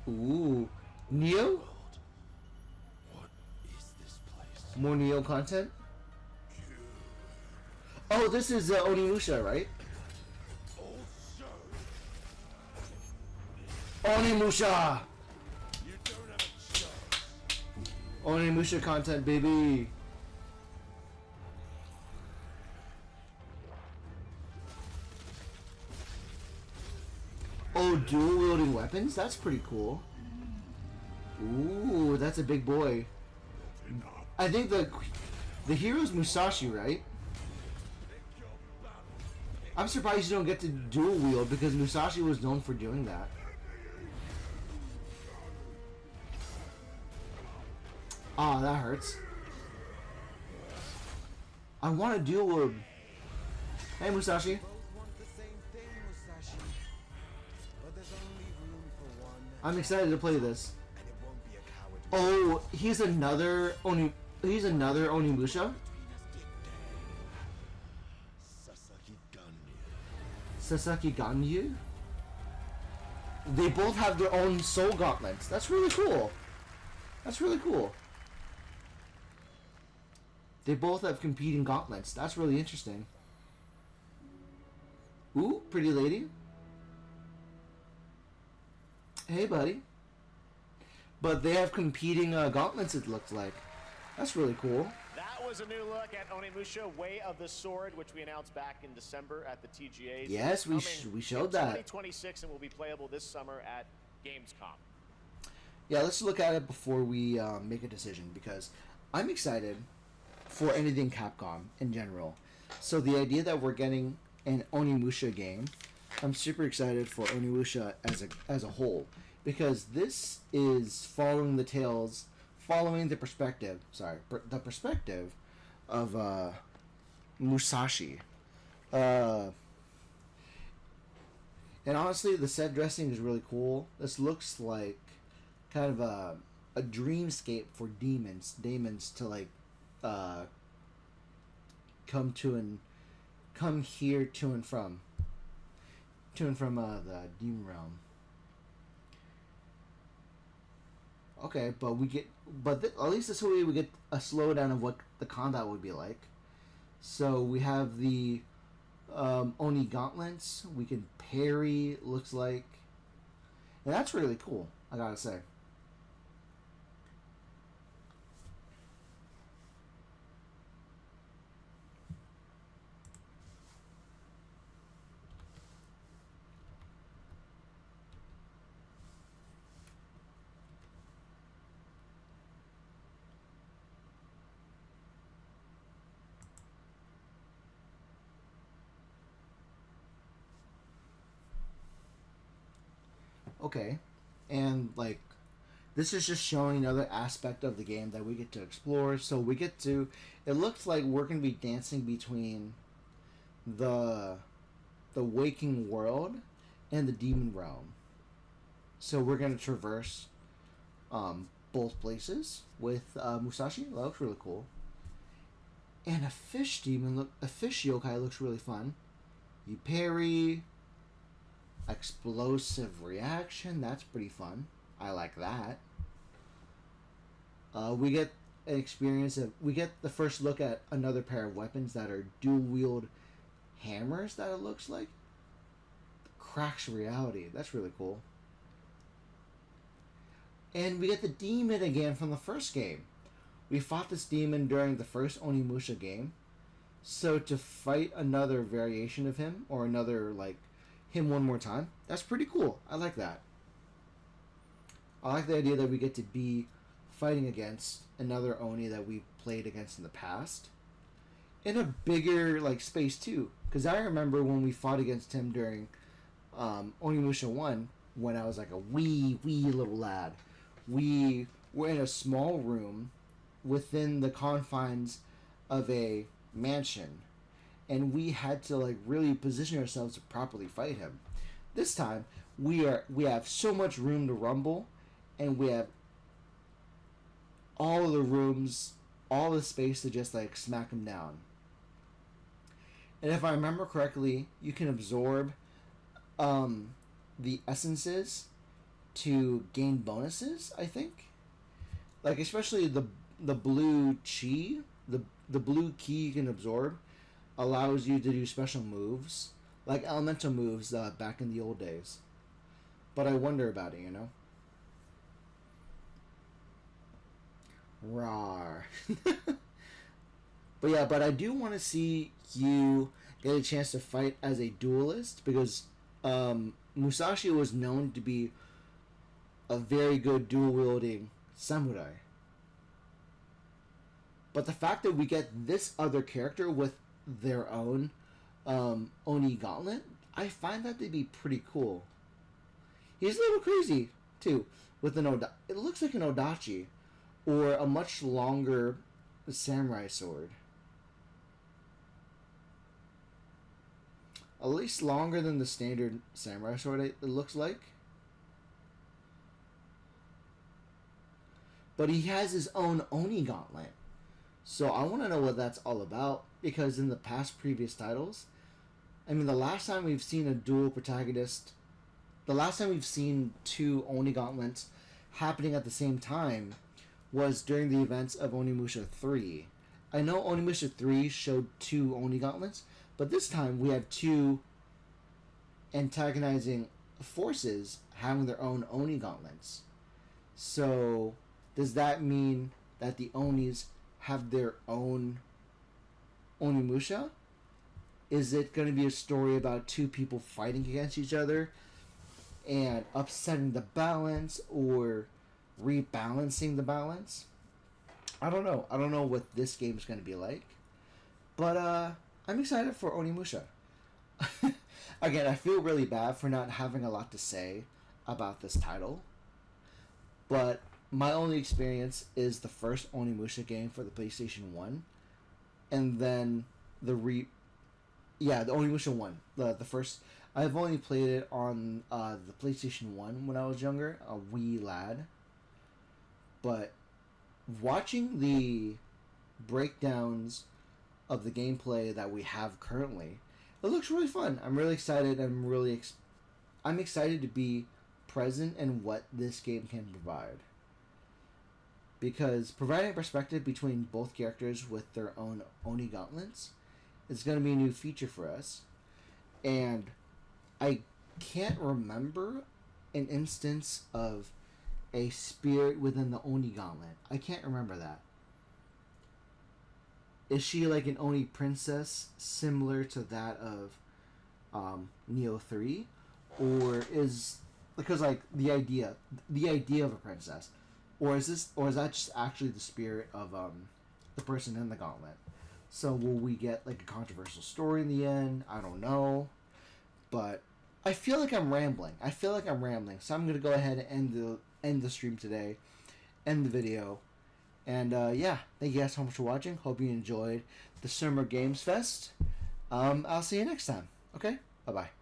Ooh. Neo? What is this place? More Neo content? Oh, this is Onimusha, right? Also, Onimusha! you don't have a chance. Onimusha content, baby! Oh, dual wielding weapons? That's pretty cool. Ooh, that's a big boy. I think the hero's Musashi, right? I'm surprised you don't get to dual wield because Musashi was known for doing that. Ah, that hurts. I want to dual wield. Hey, Musashi. Both want the same thing, Musashi. But there's only room for one, I'm excited to play this. and it won't be a coward. Oh, he's another Onimusha? Sasaki Ganyu. Sasaki Ganyu? They both have their own soul gauntlets. That's really cool. That's really cool. They both have competing gauntlets. That's really interesting. Ooh, pretty lady. Hey, buddy. But they have competing gauntlets, it looks like. That's really cool. That was a new look at Onimusha, Way of the Sword, which we announced back in December at the TGAs. Yes, we showed that. 2026 and will be playable this summer at Gamescom. Yeah, let's look at it before we make a decision because I'm excited for anything Capcom in general. So the idea that we're getting an Onimusha game, I'm super excited for Onimusha as a whole because this is following the perspective of Musashi. And honestly, the set dressing is really cool. This looks like kind of a dreamscape for demons to like come here to and from the demon realm. Okay, but at least this way we get a slowdown of what the combat would be like. So we have the Oni gauntlets. We can parry. Looks like, and that's really cool. I gotta say. Okay, and like this is just showing another aspect of the game that we get to explore. So we get to, it looks like we're gonna be dancing between the waking world and the demon realm. So we're gonna traverse both places with Musashi. That looks really cool. And a fish yokai looks really fun. You parry. Explosive reaction, that's pretty fun. I like that. We get we get the first look at another pair of weapons that are dual wield hammers that it looks like. Cracks reality, that's really cool. And we get the demon again from the first game. We fought this demon during the first Onimusha game. So to fight another variation of him, or another like him one more time, that's pretty cool. I like that. I like the idea that we get to be fighting against another Oni that we've played against in the past in a bigger like space too, because I remember when we fought against him during Onimusha 1 when I was like a wee little lad. We were in a small room within the confines of a mansion, and we had to like really position ourselves to properly fight him. This time we have so much room to rumble, and we have all the rooms, all the space to just like smack him down. And if I remember correctly, you can absorb the essences to gain bonuses, I think. Like, especially the blue chi, the blue ki you can absorb allows you to do special moves, like elemental moves back in the old days. But I wonder about it, you know? Rawr. But yeah, but I do want to see you get a chance to fight as a duelist, because Musashi was known to be a very good dual-wielding samurai. But the fact that we get this other character with their own Oni gauntlet, I find that to be pretty cool. He's a little crazy, too, with an it looks like an odachi, or a much longer samurai sword. At least longer than the standard samurai sword, it looks like. But he has his own Oni gauntlet. So I want to know what that's all about, because in the past previous titles, I mean, the last time we've seen a dual protagonist, the last time we've seen two Oni gauntlets happening at the same time was during the events of Onimusha 3. I know Onimusha 3 showed two Oni gauntlets, but this time we have two antagonizing forces having their own Oni gauntlets. So, does that mean that the Onis have their own Onimusha? Is it going to be a story about two people fighting against each other and upsetting the balance, or rebalancing the balance? I don't know. I don't know what this game is going to be like. But I'm excited for Onimusha. Again, I feel really bad for not having a lot to say about this title. But my only experience is the first Onimusha game for the PlayStation 1. And then the Onimusha 1. The first... I've only played it on the PlayStation 1 when I was younger, a wee lad. But watching the breakdowns of the gameplay that we have currently, it looks really fun. I'm really excited. I'm excited to be present in what this game can provide. Because providing perspective between both characters with their own Oni gauntlets is going to be a new feature for us. And I can't remember an instance of a spirit within the Oni gauntlet. I can't remember that. Is she like an Oni princess similar to that of Neo 3? Or is... Because like the idea of a princess. Or is that just actually the spirit of the person in the gauntlet? So will we get like a controversial story in the end? I don't know. But I feel like I'm rambling. So I'm gonna go ahead and end the stream today, end the video, and yeah, thank you guys so much for watching. Hope you enjoyed the Summer Games Fest. I'll see you next time. Okay, bye bye.